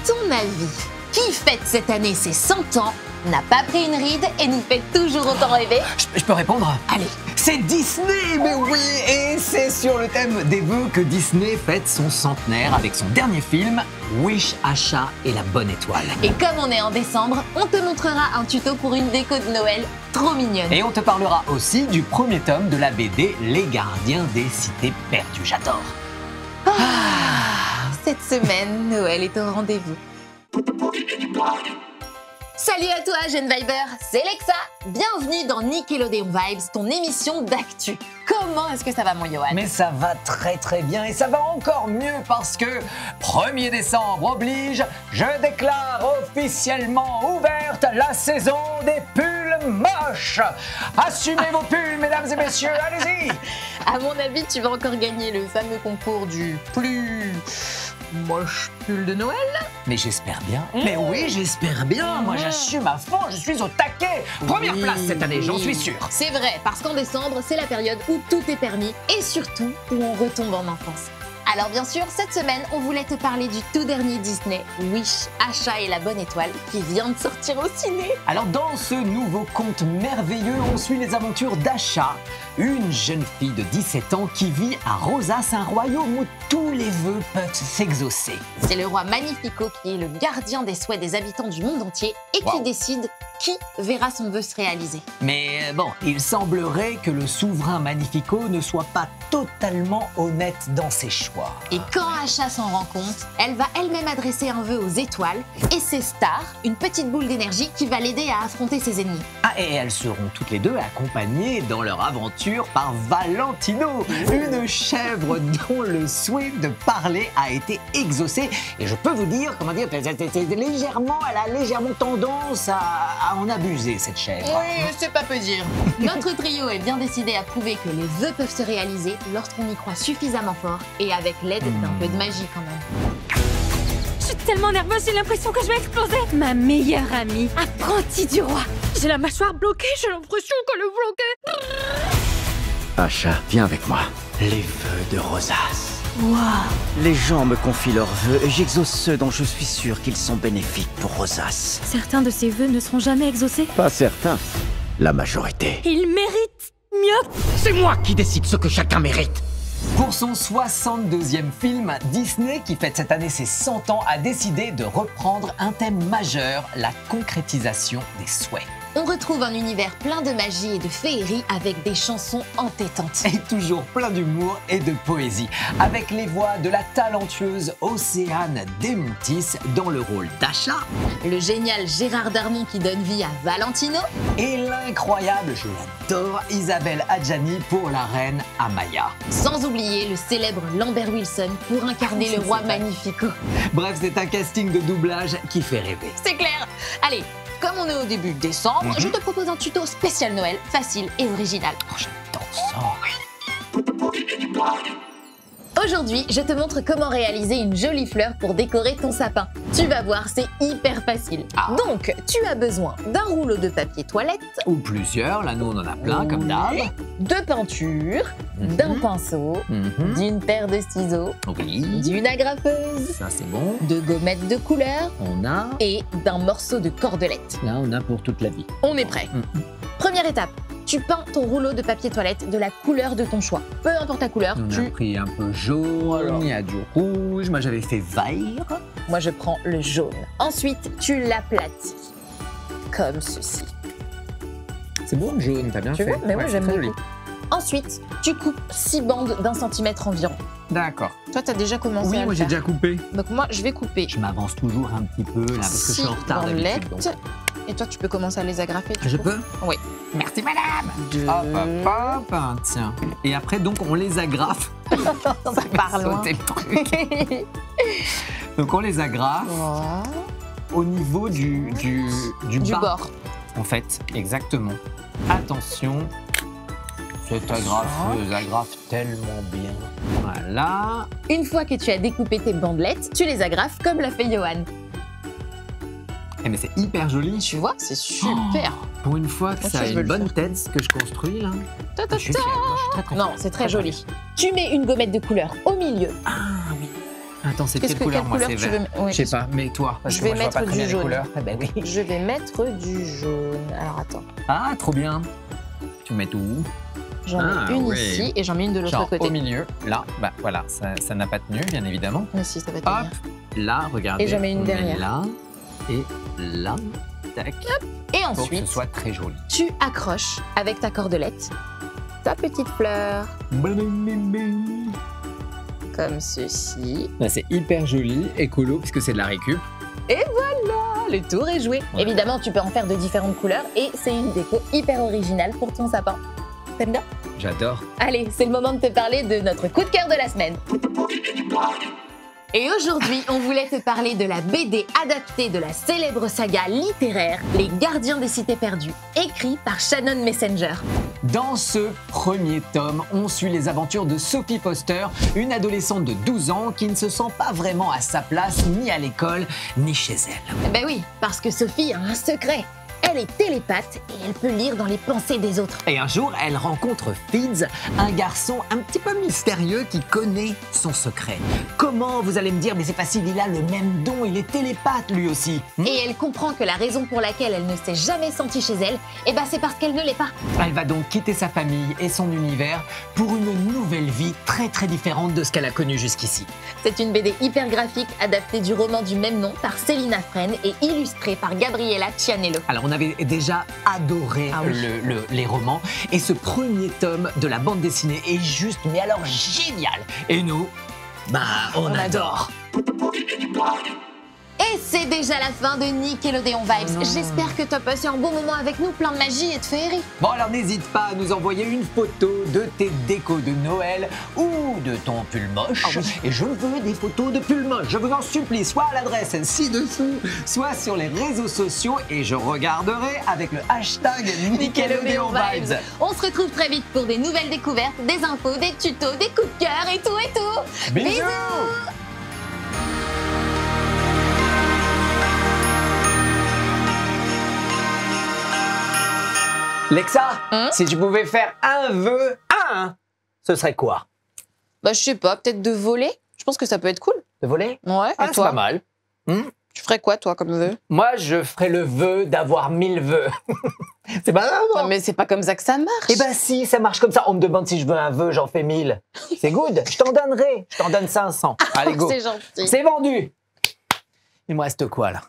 ton avis, qui fête cette année ses 100 ans, n'a pas pris une ride et nous fait toujours autant rêver? Je peux répondre? Allez. C'est Disney, mais oui. Et c'est sur le thème des vœux que Disney fête son centenaire avec son dernier film, Wish, Achat et la bonne étoile. Et comme on est en décembre, on te montrera un tuto pour une déco de Noël trop mignonne. Et on te parlera aussi du premier tome de la BD Les Gardiens des Cités Perdues. J'adore. Cette semaine, Noël est au rendez-vous. Salut à toi, jeune Viber, c'est Lexa. Bienvenue dans Nickelodeon Vibes, ton émission d'actu. Comment est-ce que ça va, mon Johan? Mais ça va très bien et ça va encore mieux parce que 1er décembre oblige, je déclare officiellement ouverte la saison des pulls moches. Assumez vos pulls, mesdames et messieurs, allez-y. À mon avis, tu vas encore gagner le fameux concours du plus moche pull de Noël. Mais j'espère bien. Mais oui, j'espère bien. Moi, j'assume à fond, je suis au taquet. Première place cette année, j'en suis sûr. C'est vrai, parce qu'en décembre, c'est la période où tout est permis et surtout où on retombe en enfance. Alors bien sûr, cette semaine, on voulait te parler du tout dernier Disney, Wish, Achat et la bonne étoile, qui vient de sortir au ciné. Alors dans ce nouveau conte merveilleux, on suit les aventures d'Achat, une jeune fille de 17 ans qui vit à Rosas, un royaume où tous les vœux peuvent s'exaucer. C'est le roi Magnifico qui est le gardien des souhaits des habitants du monde entier et qui décide qui verra son vœu se réaliser. Mais bon, il semblerait que le souverain Magnifico ne soit pas totalement honnête dans ses choix. Et quand Achat s'en rend compte, elle va elle-même adresser un vœu aux étoiles et c'est Star, une petite boule d'énergie qui va l'aider à affronter ses ennemis. Ah, et elles seront toutes les deux accompagnées dans leur aventure par Valentino, une chèvre dont le souhait de parler a été exaucé. Et je peux vous dire, elle a légèrement tendance à en abuser, cette chèvre. Oui, c'est pas peu dire. Notre trio est bien décidé à prouver que les vœux peuvent se réaliser lorsqu'on y croit suffisamment fort et avec l'aide d'un peu de magie quand même. Je suis tellement nerveuse, j'ai l'impression que je vais exploser. Ma meilleure amie, apprentie du roi. J'ai la mâchoire bloquée, j'ai l'impression qu'elle est bloquée. Achat, viens avec moi. Les vœux de Rosas. Waouh. Les gens me confient leurs vœux et j'exauce ceux dont je suis sûr qu'ils sont bénéfiques pour Rosas. Certains de ces vœux ne seront jamais exaucés. Pas certains. La majorité. Ils méritent mieux. C'est moi qui décide ce que chacun mérite. Pour son 62e film, Disney, qui fête cette année ses 100 ans, a décidé de reprendre un thème majeur, la concrétisation des souhaits. On retrouve un univers plein de magie et de féerie avec des chansons entêtantes. Et toujours plein d'humour et de poésie, avec les voix de la talentueuse Océane Desmontis dans le rôle d'Achat, le génial Gérard Darmon qui donne vie à Valentino, et l'incroyable, je l'adore, Isabelle Adjani pour la reine Amaya. Sans oublier le célèbre Lambert Wilson pour incarner le roi Magnifico. Bref, c'est un casting de doublage qui fait rêver. C'est clair. Allez, comme on est au début décembre, je te propose un tuto spécial Noël, facile et original. Oh, j'adore ça. Aujourd'hui, je te montre comment réaliser une jolie fleur pour décorer ton sapin. Tu vas voir, c'est hyper facile. Donc, tu as besoin d'un rouleau de papier toilette. Ou plusieurs, là nous on en a plein comme d'hab. De peinture, d'un pinceau, d'une paire de ciseaux, d'une agrafeuse, ça c'est bon, de gommettes de couleur, on a, et d'un morceau de cordelette. Là on a pour toute la vie. On est prêt. Première étape. Tu peins ton rouleau de papier toilette de la couleur de ton choix. Peu importe ta couleur, on a pris un peu jaune, il y a du rouge, moi j'avais fait vert. Moi je prends le jaune. Ensuite, tu l'aplatis. Comme ceci. C'est beau le jaune, t'as bien fait. Tu veux? Mais moi j'aime beaucoup. Ensuite, tu coupes 6 bandes d'1 centimètre environ. D'accord. Toi, t'as déjà commencé à le faire. Oui, moi j'ai déjà coupé. Donc moi, je vais couper. Je m'avance toujours un petit peu là parce que je suis en retard d'habitude. Et toi, tu peux commencer à les agrafer. Je peux? Oui. Merci madame. Hop. Tiens. Et après donc on les agrafe. Ça part loin. Sauter le truc. Donc on les agrafe au niveau du bord. En fait, exactement. Attention. Cette agrafeuse agrafe tellement bien. Voilà. Une fois que tu as découpé tes bandelettes, tu les agrafes comme l'a fait Johan. Eh mais c'est hyper joli. Tu vois, c'est super. Pour une fois que ça a une bonne tête, ce que je construis là. Je suis fier. Non, c'est très joli. Tu mets une gommette de couleur au milieu. Ah oui. Attends, c'est quelle Quelle couleur? Moi, couleur c'est tu vert. veux oui. Je sais pas, mais toi, parce Je que vais moi, vois pas mettre très du bien les jaune. couleurs. Ah bah oui. Je vais mettre du jaune. Alors attends, Ah, trop bien. Tu mets où? j'en Ah, mets une ouais. ici et j'en mets une de l'autre Genre côté. au milieu, là, bah voilà, ça n'a pas tenu, bien évidemment. Mais si, ça va Hop, tenir. là, regardez. Et j'en mets une on derrière. met là et là, tac, Et pour que ce ensuite, soit très joli. tu accroches avec ta cordelette ta petite fleur, comme ceci. Bah, c'est hyper joli, écolo, puisque c'est de la récup. Le tour est joué. Ouais. Évidemment, tu peux en faire de différentes couleurs et c'est une déco hyper originale pour ton sapin. T'aimes bien? J'adore. Allez, c'est le moment de te parler de notre coup de cœur de la semaine. Et aujourd'hui, on voulait te parler de la BD adaptée de la célèbre saga littéraire Les Gardiens des Cités Perdues, écrit par Shannon Messenger. Dans ce premier tome, on suit les aventures de Sophie Foster, une adolescente de 12 ans qui ne se sent pas vraiment à sa place ni à l'école, ni chez elle. Ben oui, parce que Sophie a un secret. Elle est télépathe et elle peut lire dans les pensées des autres. Et un jour, elle rencontre Fids, un garçon un petit peu mystérieux qui connaît son secret. Comment, vous allez me dire, mais c'est facile, il a le même don, il est télépathe lui aussi. Et elle comprend que la raison pour laquelle elle ne s'est jamais sentie chez elle, eh ben c'est parce qu'elle ne l'est pas. Elle va donc quitter sa famille et son univers pour une nouvelle vie très très différente de ce qu'elle a connu jusqu'ici. C'est une BD hyper graphique adaptée du roman du même nom par Célina Fren et illustrée par Gabriella Cianello. Alors on avait déjà adoré Ah oui. les romans et ce premier tome de la bande dessinée est juste, mais alors génial. Et nous, bah on adore. Et c'est déjà la fin de Nickelodeon Vibes. Non. J'espère que tu as passé un bon moment avec nous, plein de magie et de féerie. Bon alors n'hésite pas à nous envoyer une photo de tes décos de Noël ou de ton pull moche. Ah oui. Et je veux des photos de pull moche, je vous en supplie, soit à l'adresse ci-dessous, soit sur les réseaux sociaux et je regarderai avec le hashtag Nickelodeon Vibes. On se retrouve très vite pour des nouvelles découvertes, des infos, des tutos, des coups de cœur et tout et tout. Bisous. Lexa, Hein? si tu pouvais faire un vœu à un, ce serait quoi? Bah je sais pas, peut-être de voler. Je pense que ça peut être cool. De voler? Ouais, Ah, et c'est toi pas mal. Tu ferais quoi toi comme vœu? Moi, je ferais le vœu d'avoir 1000 vœux. C'est pas grave, Non mais c'est pas comme ça que ça marche. Eh ben si, ça marche comme ça. On me demande si je veux un vœu, j'en fais 1000. C'est good, je t'en donnerai. Je t'en donne 500. Allez, go. C'est gentil. C'est vendu. Il me reste quoi, là?